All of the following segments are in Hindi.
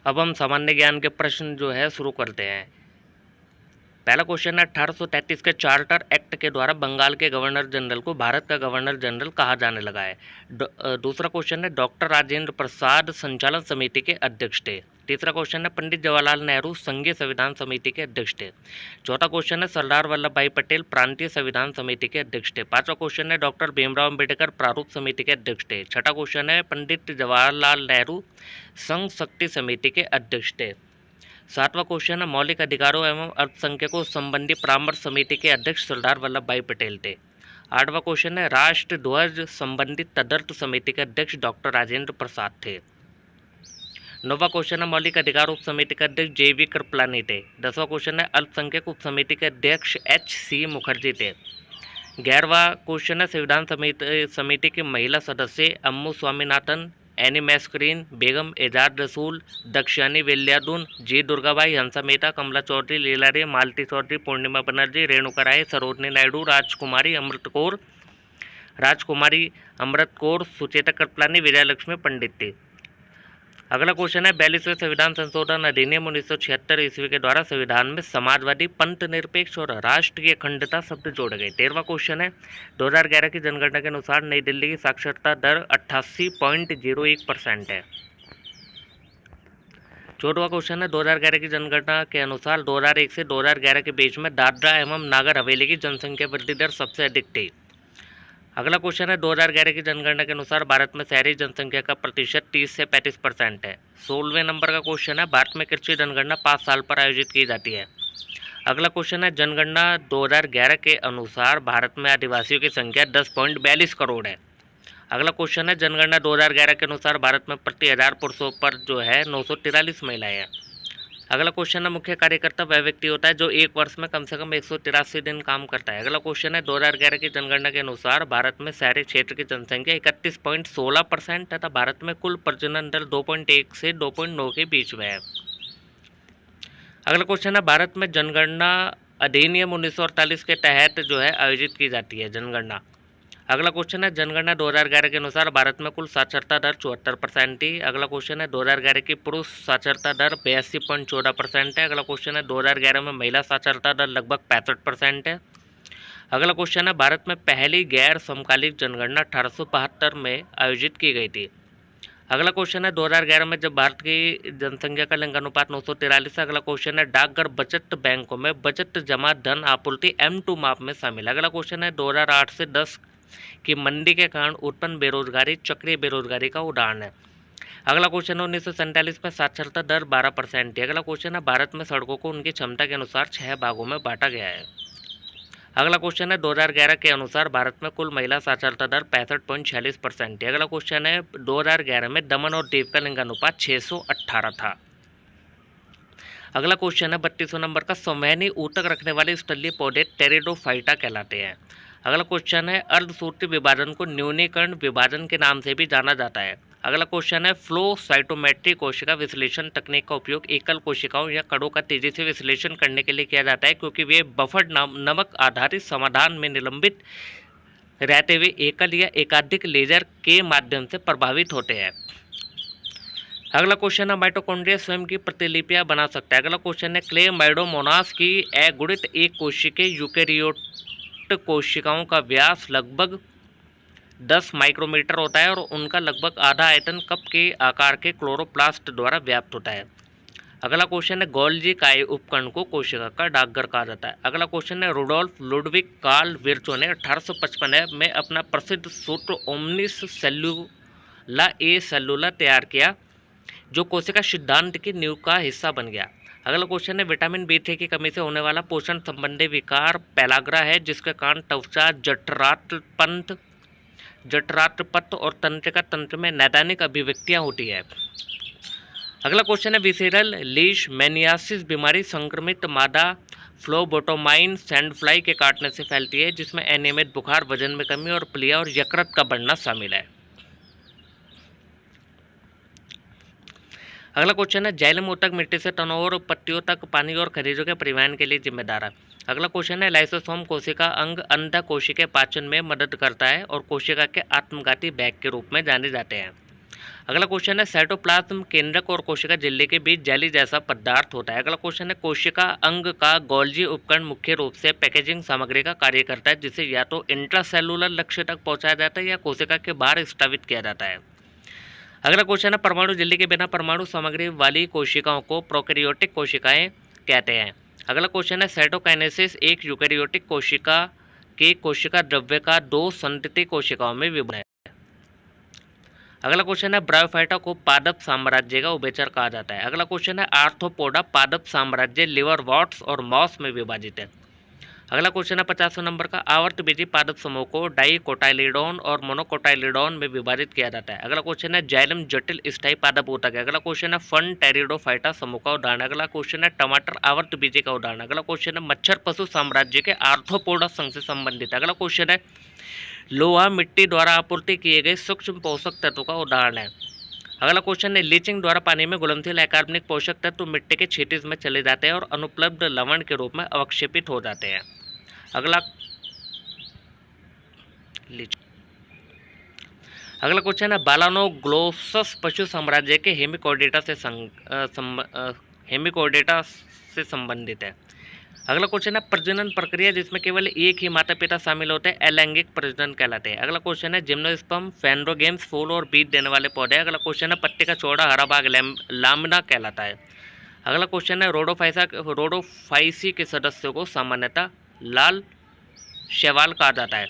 अब हम सामान्य ज्ञान के प्रश्न जो है शुरू करते हैं। पहला क्वेश्चन है, 1833 के चार्टर एक्ट के द्वारा बंगाल के गवर्नर जनरल को भारत का गवर्नर जनरल कहा जाने लगा है। दूसरा क्वेश्चन है, डॉक्टर राजेंद्र प्रसाद संचालन समिति के अध्यक्ष थे। तीसरा क्वेश्चन है, पंडित जवाहरलाल नेहरू संघीय संविधान समिति के अध्यक्ष थे। चौथा क्वेश्चन है, सरदार वल्लभ भाई पटेल प्रांतीय संविधान समिति के अध्यक्ष थे। पांचवा क्वेश्चन है, डॉक्टर भीमराव अम्बेडकर प्रारूप समिति के अध्यक्ष थे। छठा क्वेश्चन है, पंडित जवाहरलाल नेहरू संघ शक्ति समिति के अध्यक्ष थे। सातवां क्वेश्चन है, मौलिक अधिकारों एवं अल्पसंख्यकों संबंधी परामर्श समिति के अध्यक्ष सरदार वल्लभ भाई पटेल थे। आठवां क्वेश्चन है, राष्ट्र ध्वज संबंधी तदर्थ समिति के अध्यक्ष डॉक्टर राजेंद्र प्रसाद थे। नौवां क्वेश्चन है, मौलिक अधिकार उप समिति के अध्यक्ष JV कृपलानी थे। 10वां क्वेश्चन है, अल्पसंख्यक उप समिति के अध्यक्ष HC मुखर्जी थे। 11वां क्वेश्चन है, संविधान समिति की महिला सदस्य अम्मू स्वामीनाथन, एनी मैस्करीन, बेगम एजाज रसूल, दक्षिणी वेल्यादुन, जी दुर्गाबाई, हंसा मेहता, कमला चौधरी, लीला रे, मालती चौधरी, पूर्णिमा बनर्जी, रेणुका राय, सरोजनी नायडू, राजकुमारी अमृत कौर, सुचेता कृपलानी, विजयलक्ष्मी पंडित थी। अगला क्वेश्चन है, 42वें संविधान संशोधन अधिनियम 1976 ईस्वी के द्वारा संविधान में समाजवादी, पंथ निरपेक्ष और राष्ट्र की अखंडता शब्द जोड़े गए। 13वां क्वेश्चन है, 2011 की जनगणना के अनुसार नई दिल्ली की साक्षरता दर 88.01% है। 14वां क्वेश्चन है, 2011 की जनगणना के अनुसार 2001 से 2011 के बीच में दादरा एवं नागर हवेली की जनसंख्या वृद्धि दर सबसे अधिक थी। अगला क्वेश्चन है, 2011 की जनगणना के अनुसार भारत में शहरी जनसंख्या का प्रतिशत 30 से 35% है। 16वें नंबर का क्वेश्चन है, भारत में कृषि जनगणना 5 साल पर आयोजित की जाती है। अगला क्वेश्चन है, जनगणना 2011 के अनुसार भारत में आदिवासियों की संख्या 10.42 करोड़ है। अगला क्वेश्चन है, जनगणना 2011 के अनुसार भारत में प्रति 1000 पुरुषों पर जो है 943 महिलाएं हैं। अगला क्वेश्चन है, मुख्य कार्यकर्ता वह व्यक्ति होता है जो एक वर्ष में कम से कम 183 दिन काम करता है। अगला क्वेश्चन है, 2011 की जनगणना के अनुसार भारत में शहरी क्षेत्र की जनसंख्या 31.16% तथा भारत में कुल प्रजनन दर 2.1 से 2.9 के बीच में है। अगला क्वेश्चन है, भारत में जनगणना अधिनियम 1948 के तहत जो है आयोजित की जाती है जनगणना। अगला क्वेश्चन है, जनगणना 2011 के अनुसार भारत में कुल साक्षरता दर 74% थी। अगला क्वेश्चन है, 2011 की पुरुष साक्षरता दर 82.14% है। अगला क्वेश्चन है, 2011 में महिला साक्षरता दर लगभग 65% है। अगला क्वेश्चन है, भारत में पहली गैर समकालिक जनगणना 1872 में आयोजित की गई थी। अगला क्वेश्चन है, 2011 में जब भारत की जनसंख्या का लिंगानुपात 943 है। अगला क्वेश्चन है, डाकघर बचत बैंकों में बचत जमा धन आपूर्ति M2 माप में शामिल है। अगला क्वेश्चन है, 2008 से 10 की मंदी के कारण उत्पन्न बेरोजगारी चक्रीय बेरोजगारी का उदाहरण है। अगला क्वेश्चन है, 1947 में साक्षरता दर 12% थी। अगला क्वेश्चन है, भारत में सड़कों को उनकी क्षमता के अनुसार 6 भागों में बांटा गया है। अगला क्वेश्चन है, 2011 के अनुसार भारत में कुल महिला साक्षरता दर 65.46% थी। अगला क्वेश्चन है, 2011 में दमन और दीव का लिंगानुपात 618 था। अगला क्वेश्चन है, 32वें नंबर का, संवहनी ऊतक रखने वाले स्थलीय पौधे टेरिडोफाइटा कहलाते हैं। अगला क्वेश्चन है, अर्धसूत्रीय विभाजन को न्यूनीकरण विभाजन के नाम से भी जाना जाता है। अगला क्वेश्चन है, फ्लो साइटोमेट्री कोशिका विश्लेषण तकनीक का उपयोग एकल कोशिकाओं या कणों का तेजी से विश्लेषण करने के लिए किया जाता है, क्योंकि वे बफर नमक आधारित समाधान में निलंबित रहते हुए एकल या एकाधिक लेजर के माध्यम से प्रभावित होते हैं। अगला क्वेश्चन है, माइटोकॉन्ड्रिया स्वयं की प्रतिलिपियां बना सकता है। अगला क्वेश्चन है, क्लेमाइडोमोनास की अगुणित एक कोशिकीय यूकेरियोट कोशिकाओं का व्यास लगभग 10 माइक्रोमीटर होता है और उनका लगभग आधा आयतन कप के आकार के क्लोरोप्लास्ट द्वारा व्याप्त होता है। अगला क्वेश्चन है, गोल्जी काय उपकरण को कोशिका का डाकघर कहा जाता है। अगला क्वेश्चन है, रुडोल्फ लुडविग कार्ल विर्चो ने 1855 में अपना प्रसिद्ध सूत्र ओमनिस सेल्युला ए सेल्युला तैयार किया, जो कोशिका सिद्धांत की नींव का हिस्सा बन गया। अगला क्वेश्चन है, विटामिन B3 की कमी से होने वाला पोषण संबंधी विकार पेलाग्रा है, जिसके कारण त्वचा जठरांत्र और तंत्रिका तंत्र में नैदानिक अभिव्यक्तियां होती है। अगला क्वेश्चन है, विसेरल लीशमैनियासिस बीमारी संक्रमित मादा फ्लोबोटोमाइन सैंडफ्लाई के काटने से फैलती है, जिसमें अनियमित बुखार, वजन में कमी और प्लिया और यकृत का बढ़ना शामिल है। अगला क्वेश्चन है, जाइलम ऊतक मिट्टी से तनों पत्तियों तक पानी और खनिजों के परिवहन के लिए जिम्मेदार है। अगला क्वेश्चन है, लाइसोसोम कोशिका अंग अंतः कोशिकीय पाचन में मदद करता है और कोशिका के आत्मघाती बैग के रूप में जाने जाते हैं। अगला क्वेश्चन है साइटोप्लाज्म केंद्रक और कोशिका झिल्ली के बीच जेली जैसा पदार्थ होता है। अगला क्वेश्चन है कोशिका अंग का गोल्जी उपकरण मुख्य रूप से पैकेजिंग सामग्री का कार्य करता है, जिसे या तो इंट्रासेलुलर लक्ष्य तक पहुंचाया जाता है या कोशिका के बाहर स्रावित किया जाता है। अगला क्वेश्चन है परमाणु झिल्ली के बिना परमाणु सामग्री वाली कोशिकाओं को प्रोकैरियोटिक कोशिकाएं कहते हैं। अगला क्वेश्चन है साइटोकाइनेसिस एक यूकैरियोटिक कोशिका के कोशिका द्रव्य का 2 संतति कोशिकाओं में विभाजन है। अगला क्वेश्चन है ब्रायोफाइटा को पादप साम्राज्य का उभयचर कहा जाता है। अगला क्वेश्चन है आर्थ्रोपोडा पादप साम्राज्य लिवरवॉर्ट्स और मॉस में विभाजित है। अगला क्वेश्चन है 50वें नंबर का आवर्तबीजी पादप समूह को डाइकोटाइलिडोन और मोनोकोटाइलिडोन में विभाजित किया जाता है। अगला क्वेश्चन है जाइलम जटिल स्थायी पादप ऊतक है। अगला क्वेश्चन है फन टेरिडोफाइटा समूह का उदाहरण। अगला क्वेश्चन है टमाटर आवर्तबीजी का उदाहरण। अगला क्वेश्चन है मच्छर पशु साम्राज्य के आर्थ्रोपोडा संघ से संबंधित है। अगला क्वेश्चन है लोहा मिट्टी द्वारा आपूर्ति किए गए सूक्ष्म पोषक तत्व का उदाहरण है। अगला क्वेश्चन है लीचिंग द्वारा पानी में घुलनशील अकार्बनिक पोषक तत्व मिट्टी के क्षितिज में चले जाते हैं और अनुपलब्ध लवण के रूप में अवक्षेपित हो जाते हैं। अगला क्वेश्चन है बालानोग्लोसस पशु साम्राज्य के हेमिकोडेटा से संबंधित है। अगला क्वेश्चन है प्रजनन प्रक्रिया जिसमें केवल एक ही माता पिता शामिल होते हैं अलैंगिक प्रजनन कहलाते हैं। अगला क्वेश्चन है जिम्नोस्पर्म फेनरोगेम्स फूल और बीज देने वाले पौधे। अगला क्वेश्चन है पत्ते का चौड़ा हरा भाग लामिना कहलाता है। अगला क्वेश्चन है रोडोफाइसी के सदस्यों को सामान्यतः लाल शैवाल कहा जाता है।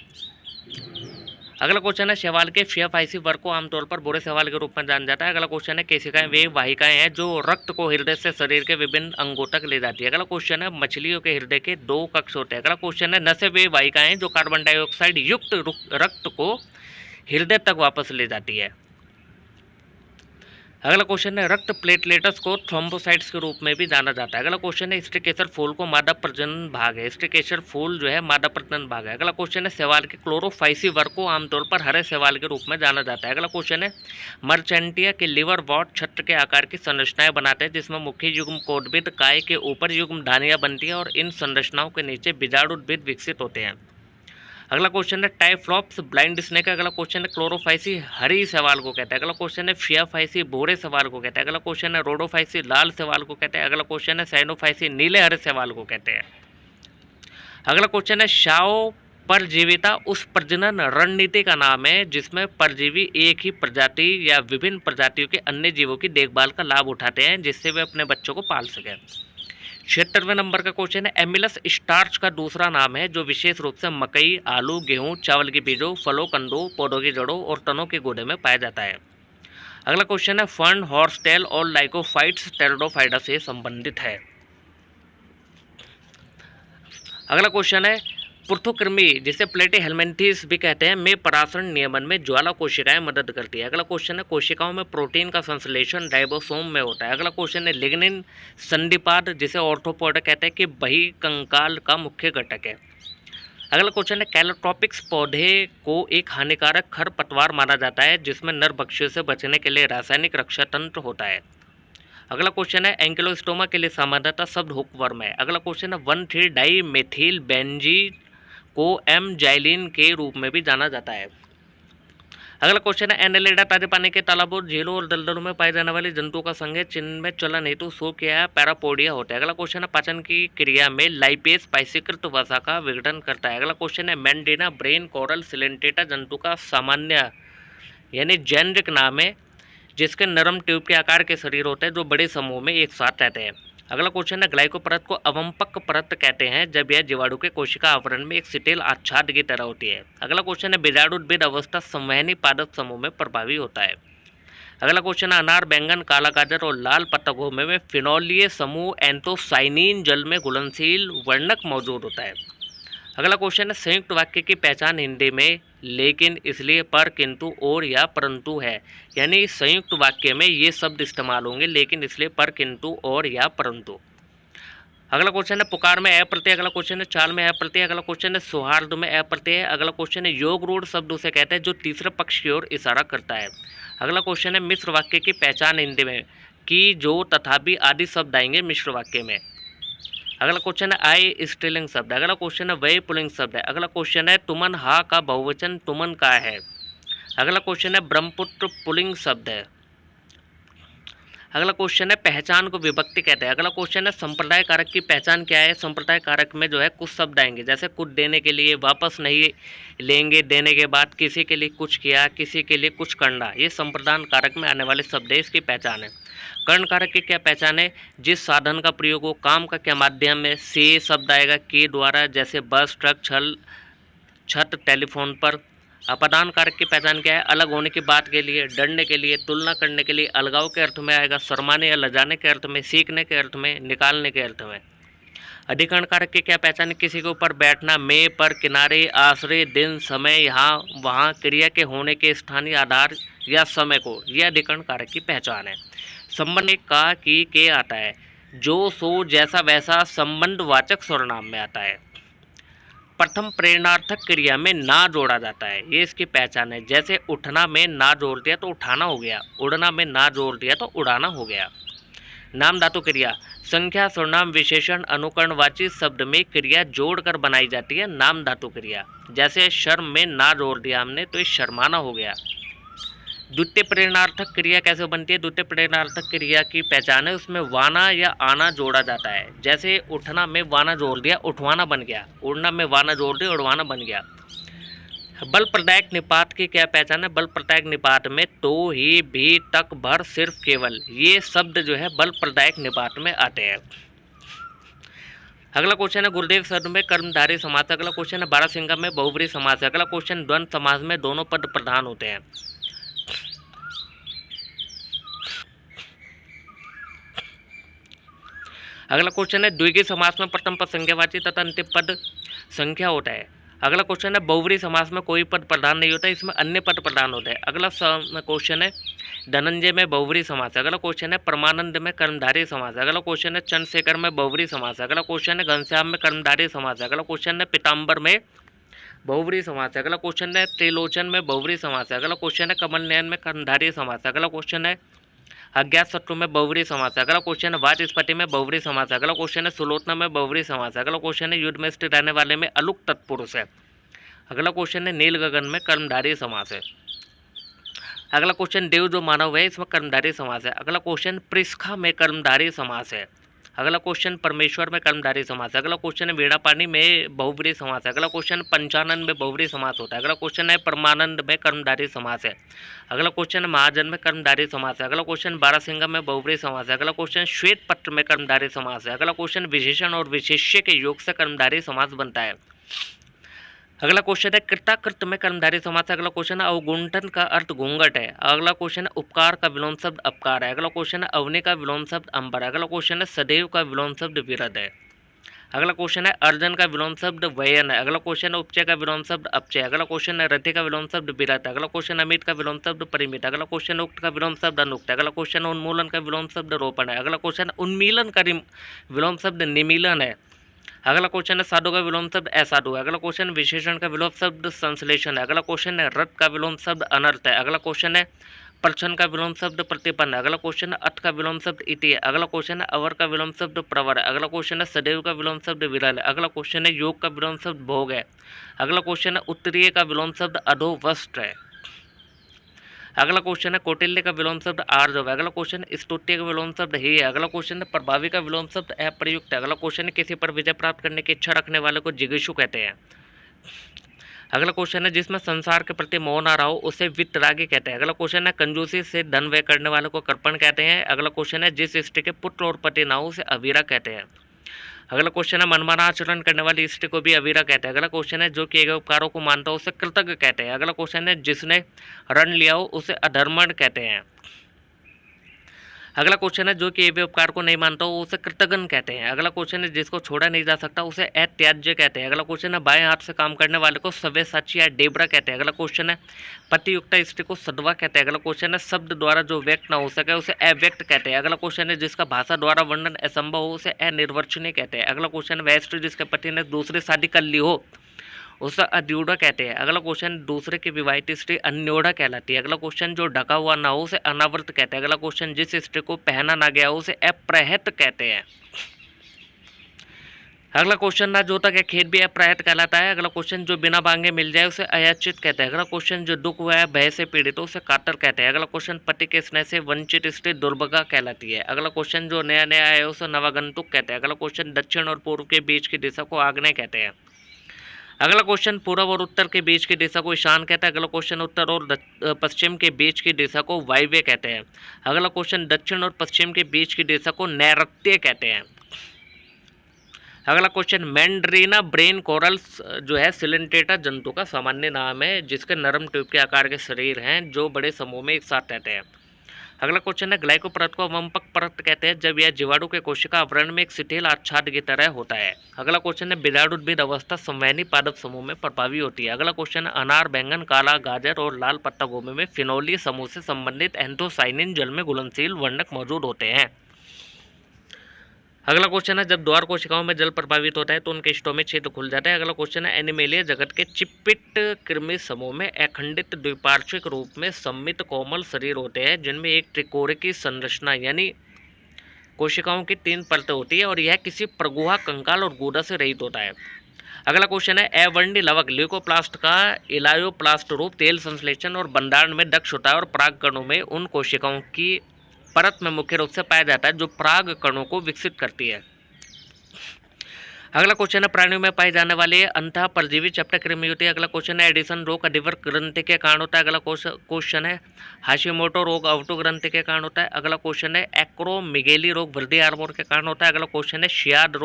अगला क्वेश्चन है शैवाल के फियाफाइसी वर्ग को आमतौर पर भूरे शैवाल के रूप में जाना जाता है। अगला क्वेश्चन है केशिकाएं वे वाहिकाएं हैं जो रक्त को हृदय से शरीर के विभिन्न अंगों तक ले जाती है। अगला क्वेश्चन है मछलियों के हृदय के 2 कक्ष होते हैं। अगला क्वेश्चन है नसें वे वाहिकाएं जो कार्बन डाइऑक्साइड युक्त रक्त को हृदय तक वापस ले जाती है। अगला क्वेश्चन है रक्त प्लेटलेट्स को थ्रोम्बोसाइट्स के रूप में भी जाना जाता है। अगला क्वेश्चन है स्टिकेसर फूल को मादा प्रजनन भाग है। स्टिकेसर फूल जो है मादा प्रजनन भाग है। अगला क्वेश्चन है शैवाल के क्लोरोफाइसी वर्ग को आमतौर पर हरे शैवाल के रूप में जाना जाता है। अगला क्वेश्चन है मर्चेंटिया के लिवर वॉट छत्र के आकार की संरचनाएं बनाते हैं जिसमें मुख्य युग्म कोटबीज काय के ऊपर युग्म धानियां बनती है और इन संरचनाओं के नीचे बीजाणु उद्भिद विकसित होते हैं। अगला क्वेश्चन है टाइफ्लॉप्स ब्लाइंड स्नेक। अगला क्वेश्चन है क्लोरोफाइसी हरी शैवाल को कहते हैं। अगला क्वेश्चन है फियाफाइसी भूरे शैवाल को कहते हैं। अगला क्वेश्चन है रोडोफाइसी लाल शैवाल को कहते हैं। अगला क्वेश्चन है साइनोफाइसी नीले हरे शैवाल को कहते हैं। अगला क्वेश्चन है शाओ परजीविता उस प्रजनन रणनीति का नाम है जिसमें परजीवी एक ही प्रजाति या विभिन्न प्रजातियों के अन्य जीवों की देखभाल का लाभ उठाते हैं जिससे वे अपने बच्चों को पाल सकें। 76वें नंबर का क्वेश्चन है एमिलस स्टार्च का दूसरा नाम है जो विशेष रूप से मकई आलू गेहूं चावल के बीजों फलों कंदों पौधों की जड़ों और तनों के गूदे में पाया जाता है। अगला क्वेश्चन है फर्न हॉर्सटेल और लाइकोफाइट्स टेरिडोफाइटा से संबंधित है। अगला क्वेश्चन है पृथुकृमि जिसे प्लेटीहेल्मिन्थेस भी कहते हैं में परासरण नियमन में ज्वाला कोशिकाएं मदद करती है। अगला क्वेश्चन है कोशिकाओं में प्रोटीन का संश्लेषण राइबोसोम में होता है। अगला क्वेश्चन है लिग्निन संधिपाद जिसे ऑर्थोपोडा कहते हैं कि बही कंकाल का मुख्य घटक है। अगला क्वेश्चन है कैलोट्रोपिक्स पौधे को एक हानिकारक खरपतवार माना जाता है जिसमें नरभक्षियों से बचने के लिए रासायनिक रक्षा तंत्र होता है। अगला क्वेश्चन है एंकिलोस्टोमा के लिए सामान्यतः शब्द हुकवर्म है। अगला क्वेश्चन है 1,3-डाई मेथिल बेंजीन को एमजाइलिन के रूप में भी जाना जाता है। अगला क्वेश्चन है एनेलिडा ताजे पानी के तालाबों झीलों और दलदलों में पाए जाने वाले जंतुओं का संघ है जिनमें चलन हेतु शोक या पैरापोडिया होता है। अगला क्वेश्चन है पाचन की क्रिया में लाइपेज पाइसीकृत वसा का विघटन करता है। अगला क्वेश्चन है मैंडेना ब्रेन कोरल सिलेंटेटा जंतु का सामान्य यानी जेनरिक नाम है जिसके नरम ट्यूब के आकार के शरीर होते हैं जो बड़े समूह में एक साथ रहते हैं। अगला क्वेश्चन है ग्लाइकोपरत को अवंपक परत कहते हैं जब यह जीवाणु के कोशिका आवरण में एक सिटेल आच्छाद की तरह होती है। अगला क्वेश्चन है बीजाणुद्भिद अवस्था संवहनी पादप समूह में प्रभावी होता है। अगला क्वेश्चन है अनार बैंगन काला गाजर और लाल पत्ता गोभी में फिनोलीय समूह एंथोसाइनिन जल में घुलनशील वर्णक मौजूद होता है। अगला क्वेश्चन है संयुक्त वाक्य की पहचान हिंदी में लेकिन इसलिए पर किंतु और या परंतु है, यानी संयुक्त वाक्य में ये शब्द इस्तेमाल होंगे लेकिन इसलिए पर किंतु और या परंतु। अगला क्वेश्चन है पुकार में अप्रत्यय। अगला क्वेश्चन है चाल में अप्रत्यय। अगला क्वेश्चन है सौहार्द में अप्रत्यय। अगला क्वेश्चन है योग रूढ़ शब्द उसे कहते हैं जो तीसरे पक्ष की ओर इशारा करता है। अगला क्वेश्चन है मिश्र वाक्य की पहचान हिंदी में कि जो तथा भी आदि शब्द आएंगे मिश्र वाक्य में। अगला क्वेश्चन है आय स्त्रीलिंग शब्द। अगला क्वेश्चन है वह पुल्लिंग शब्द है। अगला क्वेश्चन है तुमन हा का बहुवचन तुमन का है। अगला क्वेश्चन है ब्रह्मपुत्र पुल्लिंग शब्द है। अगला क्वेश्चन है पहचान को विभक्ति कहते हैं। अगला क्वेश्चन है संप्रदाय कारक की पहचान क्या है। संप्रदाय कारक में जो है कुछ शब्द आएंगे, जैसे कुछ देने के लिए, वापस नहीं लेंगे, देने के बाद, किसी के लिए कुछ किया, किसी के लिए कुछ करना, ये संप्रदान कारक में आने वाले शब्द है, इसकी पहचान है। कर्ण कारक की क्या पहचान है। जिस साधन का प्रयोग हो, काम का क्या माध्यम है, से शब्द आएगा के द्वारा, जैसे बस, ट्रक, छत, टेलीफोन पर। अपदान कारक की पहचान क्या है। अलग होने की बात के लिए, डरने के लिए, तुलना करने के लिए, अलगाव के अर्थ में आएगा, शर्माने या लजाने के अर्थ में, सीखने के अर्थ में, निकालने के अर्थ में। अधिकरण कारक की क्या पहचान है। किसी के ऊपर बैठना, में, पर, किनारे, आश्रय, दिन, समय, यहाँ वहाँ, क्रिया के होने के स्थानीय आधार या समय को, यह अधिकरण कारक की पहचान है। संबंध का की के आता है। जो, सो, जैसा, वैसा संबंधवाचक सर्वनाम में आता है। प्रथम प्रेरणार्थक क्रिया में ना जोड़ा जाता है, ये इसकी पहचान है। जैसे उठना में ना जोड़ दिया तो उठाना हो गया, उड़ना में ना जोड़ दिया तो उड़ाना हो गया। नाम धातु क्रिया, संख्या, सर्वनाम, विशेषण, अनुकरणवाची शब्द में क्रिया जोड़कर बनाई जाती है, नाम धातु क्रिया। जैसे शर्म में ना जोड़ दिया हमने तो ये शर्माना हो गया। द्वितीय प्रेरणार्थक क्रिया कैसे बनती है। द्वितीय प्रेरणार्थक क्रिया की पहचान है, उसमें वाना या आना जोड़ा जाता है। जैसे उठना में वाना जोड़ दिया, उठवाना बन गया, उड़ना में वाना जोड़ दिया, उड़वाना बन गया। बल प्रदायक निपात की क्या पहचान है। बल प्रदायक निपात में तो, ही, भी, तक, भर, सिर्फ, केवल, ये शब्द जो है बल प्रदायक निपात में आते हैं। अगला क्वेश्चन है गुरुदेव शब्द में कर्मधारय समास। अगला क्वेश्चन है बारहसिंगा में बहुव्रीहि समास। अगला क्वेश्चन द्वंद्व समास में दोनों पद प्रधान होते हैं। अगला क्वेश्चन है द्विगुणी समास में प्रथम पद संज्ञावाची तथा अंतिम पद संख्या होता है। अगला क्वेश्चन है बहुव्रीहि समास में कोई पद प्रधान नहीं होता, इसमें अन्य पद प्रधान होते हैं। अगला क्वेश्चन है धनंजय में बहुव्रीहि समास। अगला क्वेश्चन है परमानंद में कर्मधारय समास। अगला क्वेश्चन है चंद्रशेखर में बहुव्रीहि समास। अगला क्वेश्चन है घनश्याम में कर्मधारय समास। अगला क्वेश्चन है पीताम्बर में बहुव्रीहि समास। अगला क्वेश्चन है त्रिलोचन में बहुव्रीहि समास। अगला क्वेश्चन है कमल नयन में कर्मधारय समास। अगला क्वेश्चन है अज्ञात शत्रु में बहुव्रीहि समास। अगला क्वेश्चन है वाचस्पति में बहुव्रीहि समास। अगला क्वेश्चन है सुलोचना में बहुव्रीहि समास। अगला क्वेश्चन है युद्ध में स्थित रहने वाले में अलुक तत्पुरुष है। अगला क्वेश्चन है नील गगन में कर्मधारय समास है। अगला क्वेश्चन देव जो मानव है, इसमें कर्मधारय समास है। अगला क्वेश्चन पृष्ठा में कर्मधारय समास है। अगला क्वेश्चन परमेश्वर में कर्मधारय समास है। अगला क्वेश्चन है वीणापानी में बहुव्रीहि समास है। अगला क्वेश्चन पंचानन में बहुव्रीहि समास होता है। अगला क्वेश्चन है परमानंद में कर्मधारय समास है। अगला क्वेश्चन है महाजन में कर्मधारय समास है। अगला क्वेश्चन बारहसिंगा में बहुव्रीहि समास है। अगला क्वेश्चन श्वेत पत्र में कर्मधारय समास है। अगला क्वेश्चन विशेषण और विशेष्य के योग से कर्मधारय समास बनता है। अगला क्वेश्चन है कृताकृत में कर्मधारय समास है। अगला क्वेश्चन है अवगुंठन का अर्थ घूंघट है। अगला क्वेश्चन है उपकार का विलोम शब्द अपकार है। अगला क्वेश्चन है अवनि का विलोम शब्द अंबर है। अगला क्वेश्चन है सदैव का विलोम शब्द विरद है। अगला क्वेश्चन है अर्जन का विलोम शब्द वयन है। अगला क्वेश्चन है उपचय का विलोम शब्द अपचय। अगला क्वेश्चन है रथि का विलोम शब्द विरत है। अगला क्वेश्चन अमित का विलोम शब्द परिमित। अगला क्वेश्चन उक्त का विलोम शब्द अनुक्त है। अगला क्वेश्चन उन्मूलन का विलोम शब्द रोपण है। अगला क्वेश्चन उन्मीलन का विलोम शब्द निमीलन है। अगला क्वेश्चन है साधु का विलोम शब्द असाधु है। अगला क्वेश्चन विशेषण का विलोम शब्द संश्लेषण है। अगला क्वेश्चन है रथ का विलोम शब्द अनर्थ है। अगला क्वेश्चन है प्रच्छन्न का विलोम शब्द प्रतिपन्न है। अगला क्वेश्चन है अथ का विलोम शब्द इति है। अगला क्वेश्चन है अवर का विलोम शब्द प्रवर है। अगला क्वेश्चन है सदैव का विलोम शब्द विरल है। अगला क्वेश्चन है योग का विलोम शब्द भोग है। अगला क्वेश्चन है उत्तरीय का विलोम शब्द अधोवस्त्र है। अगला क्वेश्चन है कौटिल्य का विलोम शब्द आर्जव है। अगला क्वेश्चन है स्तुत्य का विलोम शब्द ही है। अगला क्वेश्चन है प्रभावी का विलोम शब्द अप्रयुक्त है। अगला क्वेश्चन है किसी पर विजय प्राप्त करने की इच्छा रखने वाले को जिगीषु कहते हैं। अगला क्वेश्चन है जिसमें संसार के प्रति मोह ना रहा हो उसे वितरागी कहते हैं। अगला क्वेश्चन है कंजूसी से धन व्यय करने वाले को कर्पण कहते हैं। अगला क्वेश्चन है जिस स्त्री के पुत्र और पति ना हो उसे अवीरा कहते हैं। अगला क्वेश्चन है मनमाना आचरण करने वाली स्त्री को भी अवीरा कहते हैं। अगला क्वेश्चन है जो किए गए उपकारों को मानता हो उसे कृतज्ञ कहते हैं। अगला क्वेश्चन है जिसने ऋण लिया हो उसे अधर्मण कहते हैं। अगला क्वेश्चन है जो किए हुए उपकार को नहीं मानता हो उसे कृतघ्न कहते हैं। अगला क्वेश्चन है जिसको छोड़ा नहीं जा सकता उसे अत्याज्य कहते हैं। अगला क्वेश्चन है बाएं हाथ से काम करने वाले को सव्यसाची या डेबरा कहते हैं। अगला क्वेश्चन है पतियुक्त स्त्री को सदवा कहते हैं। अगला क्वेश्चन है शब्द द्वारा जो व्यक्त ना हो सके उसे अव्यक्त कहते हैं। अगला क्वेश्चन है जिसका भाषा द्वारा वर्णन असंभव हो उसे अनिर्वचनीय कहते हैं। अगला क्वेश्चन है वह स्त्री जिसके पति ने दूसरी शादी कर ली हो उसे अद्यूढ़ कहते हैं। अगला क्वेश्चन दूसरे की विवाहित स्त्री अन्योढ़ कहलाती है। अगला क्वेश्चन जो ढका हुआ ना हो उसे अनावृत कहते हैं। अगला क्वेश्चन जिस स्त्री को पहना ना गया हो उसे अप्रहत कहते हैं। अगला क्वेश्चन ना जोता क्या खेत भी अप्रहत कहलाता है। अगला क्वेश्चन जो बिना मांगे मिल जाए उसे अयाचित कहते हैं। अगला क्वेश्चन जो दुख हुआ है भय से पीड़ित हो उसे कातर कहते हैं। अगला क्वेश्चन पति के स्नेह से वंचित स्त्री दुर्भगा कहलाती है। अगला क्वेश्चन जो नया नया है उसे नवागंतुक कहते हैं। अगला क्वेश्चन दक्षिण और पूर्व के बीच की दिशा को आग्नेय कहते हैं। अगला क्वेश्चन पूर्व और उत्तर के बीच की दिशा को ईशान कहते हैं। अगला क्वेश्चन उत्तर और पश्चिम के बीच की दिशा को वायव्य कहते हैं। अगला क्वेश्चन दक्षिण और पश्चिम के बीच की दिशा को नैऋत्य कहते हैं। अगला क्वेश्चन मैंड्रीना ब्रेन कोरल्स जो है सिलेंटेटा जंतु का सामान्य नाम है जिसके नरम ट्यूब के आकार के शरीर हैं जो बड़े समूह में एक साथ रहते हैं। अगला क्वेश्चन है ग्लाइको परत को वंपक परत कहते हैं जब यह जीवाणु के कोशिका आवरण में एक शिथिल आच्छाद की तरह होता है। अगला क्वेश्चन है बिजाणुद्भिद अवस्था संवहनी पादप समूह में प्रभावी होती है। अगला क्वेश्चन है अनार, बैंगन, काला गाजर और लाल पत्ता गोभी में फिनोलीय समूह से संबंधित एंथोसाइनिन जल में घुलनशील वर्णक मौजूद होते हैं। अगला क्वेश्चन है जब द्वार कोशिकाओं में जल प्रभावित होता है तो उनके स्टोम में छेद खुल जाता है। अगला क्वेश्चन है एनिमेलिया जगत के चिपिट कृमि समूह में अखंडित द्विपार्श्विक रूप में सम्मित कोमल शरीर होते हैं जिनमें एक त्रिकोण की संरचना यानी कोशिकाओं की 3 परतें होती है और यह किसी प्रगुहा, कंकाल और गूदा से रहित होता है। अगला क्वेश्चन है अवर्णी लवक ल्यूकोप्लास्ट का इलायोप्लास्ट रूप तेल संश्लेषण और बंधारण में दक्ष होता है और पराग कणों में उन कोशिकाओं की परत में मुख्य रूप से पाया जाता है जो पराग कणों को विकसित करती है। अगला क्वेश्चन है प्राणियों में पाए जाने वाले अंतः परजीवी चैप्टर कृमि होती है। अगला क्वेश्चन है एडिसन रोग अडिवर ग्रंथि के कारण होता है। अगला क्वेश्चन है हाशिमोटो रोग अवटो ग्रंथि के कारण होता है। अगला क्वेश्चन है एक्रोमिगेली रोग वृद्धि हार्मोन के कारण होता है। अगला क्वेश्चन है शियाद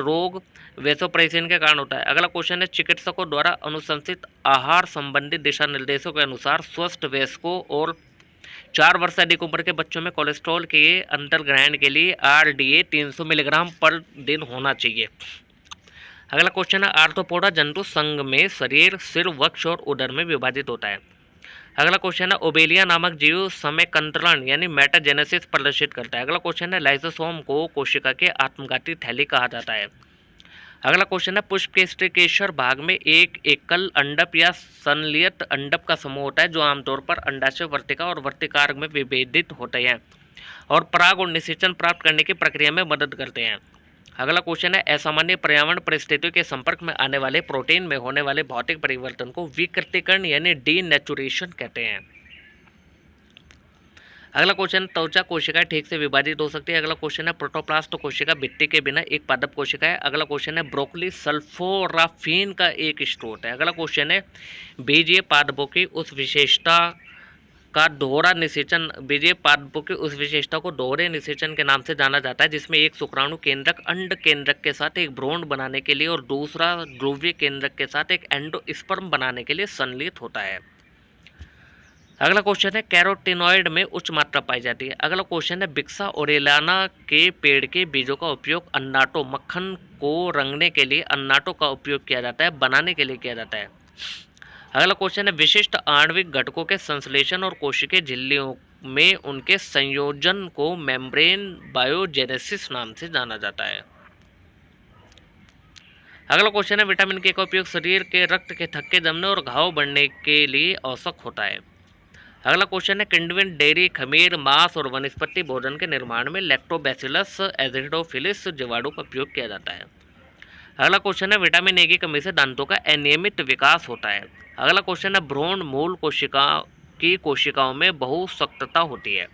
रोग वेसोप्रेसिन के कारण होता है। अगला क्वेश्चन है चिकित्सकों द्वारा अनुशंसित आहार संबंधित दिशा निर्देशों के अनुसार स्वस्थ वयस्कों और 4 वर्ष से अधिक उम्र के बच्चों में कोलेस्ट्रॉल के अंतर्ग्रहण के लिए RDA 300 मिलीग्राम पर दिन होना चाहिए। अगला क्वेश्चन है आर्थ्रोपोडा जंतु संघ में शरीर, सिर, वक्ष और उदर में विभाजित होता है। अगला क्वेश्चन है ओबेलिया नामक जीव समयकंत्रण यानी मेटाजेनेसिस प्रदर्शित करता है। अगला क्वेश्चन है लाइसोसोम को कोशिका के आत्मघाती थैली कहा जाता है। अगला क्वेश्चन है पुष्प के स्टिकेशर भाग में एक एकल अंडप या संलियत अंडप का समूह होता है जो आमतौर पर अंडाशय वर्तिका और वर्तिकार्ग में विभेदित होते हैं और पराग और निषेचन प्राप्त करने की प्रक्रिया में मदद करते हैं। अगला क्वेश्चन है असामान्य पर्यावरण परिस्थितियों के संपर्क में आने वाले प्रोटीन में होने वाले भौतिक परिवर्तन को विकृतीकरण यानी डीनेचुरेशन कहते हैं। अगला क्वेश्चन त्वचा कोशिकाएं ठीक से विभाजित हो सकती है। अगला क्वेश्चन है प्रोटोप्लास्ट कोशिका भित्ति के बिना एक पादप कोशिका है। अगला क्वेश्चन है ब्रोकली सल्फोराफिन का एक स्रोत है। अगला क्वेश्चन है बीजीय पादपों की उस विशेषता का दोहरा निषेचन बीजीय पादपों की उस विशेषता को दोहरे निषेचन के नाम से जाना जाता है जिसमें एक शुक्राणु केंद्रक अंड केंद्रक के साथ एक भ्रूण बनाने के लिए और दूसरा ध्रुवीय केंद्रक के साथ एक एंडोस्पर्म बनाने के लिए संलित होता है। अगला क्वेश्चन है कैरोटीनॉइड में उच्च मात्रा पाई जाती है। अगला क्वेश्चन है बिक्सा ओरेलियाना के पेड़ के बीजों का उपयोग अन्नाटो मक्खन को रंगने के लिए अन्नाटो का उपयोग किया जाता है, बनाने के लिए किया जाता है। अगला क्वेश्चन है विशिष्ट आणविक घटकों के संश्लेषण और कोशिकीय झिल्लियों में उनके संयोजन को मेम्ब्रेन बायोजेनेसिस नाम से जाना जाता है। अगला क्वेश्चन है विटामिन के का उपयोग शरीर के रक्त के थक्के जमने और घाव बढ़ने के लिए आवश्यक होता है। अगला क्वेश्चन है किण्वन, डेयरी, खमीर, मांस और वनस्पति भोजन के निर्माण में लैक्टोबैसिलस एजिडोफिलिस जीवाणु का उपयोग किया जाता है। अगला क्वेश्चन है विटामिन ए की कमी से दांतों का अनियमित विकास होता है। अगला क्वेश्चन है भ्रूण मूल कोशिकाओं में बहुसक्तता होती है।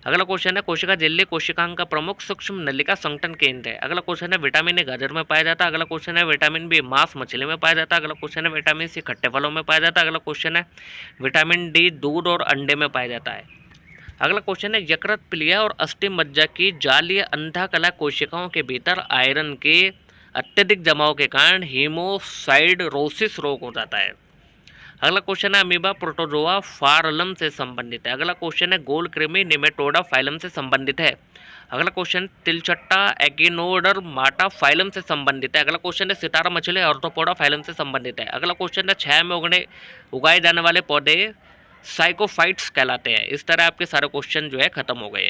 अगला क्वेश्चन है कोशिका झिल्ली कोशिकांग का प्रमुख सूक्ष्म नलिका संगठन केंद्र है। अगला क्वेश्चन है विटामिन ए गाजर में पाया जाता है। अगला क्वेश्चन है विटामिन बी मांस मछली में पाया जाता है। अगला क्वेश्चन है विटामिन सी खट्टे फलों में पाया जाता है। अगला क्वेश्चन है विटामिन डी दूध और अंडे में पाया जाता है। अगला क्वेश्चन है यकृत, प्लीहा और अस्थि मज्जा की जालीय अंतःकला कोशिकाओं के भीतर आयरन के अत्यधिक जमाव के कारण हीमोसाइडरोसिस रोग हो जाता है। अगला क्वेश्चन है अमीबा प्रोटोजोआ फार्लम से संबंधित है। अगला क्वेश्चन है गोल कृमि निमेटोडा फाइलम से संबंधित है। अगला क्वेश्चन तिलचट्टा एकिनोडर्माटा फाइलम से संबंधित है। अगला क्वेश्चन है सितारा मछली आर्थ्रोपोडा फाइलम से संबंधित है। अगला क्वेश्चन है छाया में उगाए जाने वाले पौधे साइकोफाइट्स कहलाते हैं। इस तरह आपके सारे क्वेश्चन जो है खत्म हो गए।